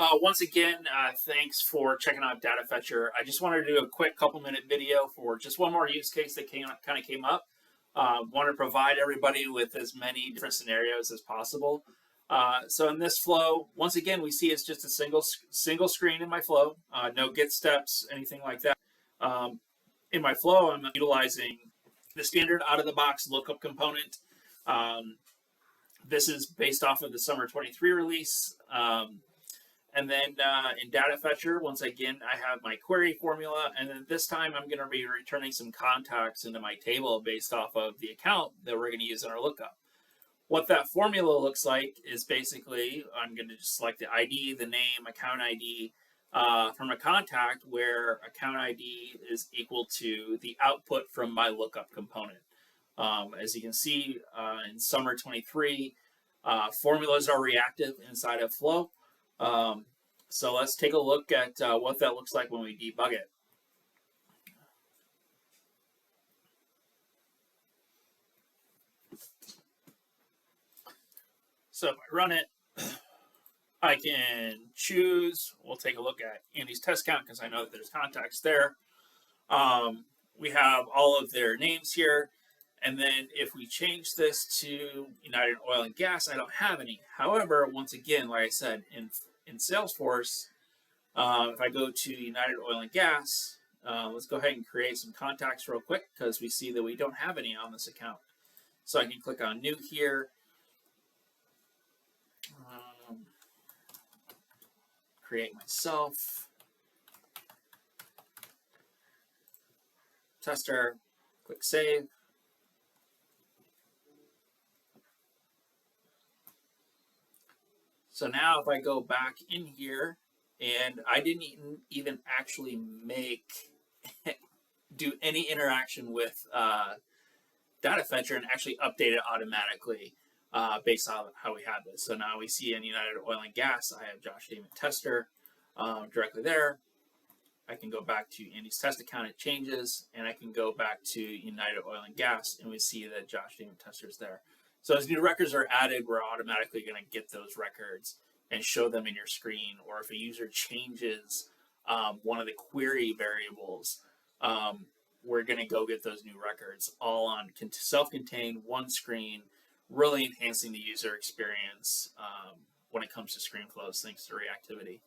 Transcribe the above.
Once again, thanks for checking out Data Fetcher. I just wanted to do a quick couple-minute video for just one more use case that kind of came up. Want to provide everybody with as many different scenarios as possible. So in this flow, once again, we see it's just a single screen in my flow, no get steps, anything like that. In my flow, I'm utilizing the standard out-of-the-box lookup component. This is based off of the summer 23 release. And then in Data Fetcher, once again, I have my query formula. And then this time I'm going to be returning some contacts into my table based off of the account that we're going to use in our lookup. What that formula looks like is basically, I'm going to just select the ID, the name, account ID from a contact where account ID is equal to the output from my lookup component. As you can see in Summer 23, formulas are reactive inside of Flow. So let's take a look at what that looks like when we debug it. So if I run it, I can choose, we'll take a look at Andy's test count because I know that there's contacts there. We have all of their names here. And then if we change this to United Oil and Gas, I don't have any. However, once again, like I said, in Salesforce, if I go to United Oil and Gas, let's go ahead and create some contacts real quick because we see that we don't have any on this account. So I can click on New here. Create myself. Tester, click Save. So now if I go back in here, and I didn't even actually do any interaction with Data Fetcher and actually update it automatically based on how we have this. So now we see in United Oil and Gas, I have Josh Damon Tester directly there. I can go back to Andy's test account, it changes, and I can go back to United Oil and Gas, and we see that Josh Damon Tester is there. So as new records are added, we're automatically going to get those records and show them in your screen. Or if a user changes one of the query variables, we're going to go get those new records all on self-contained, one screen, really enhancing the user experience when it comes to screen flows thanks to reactivity.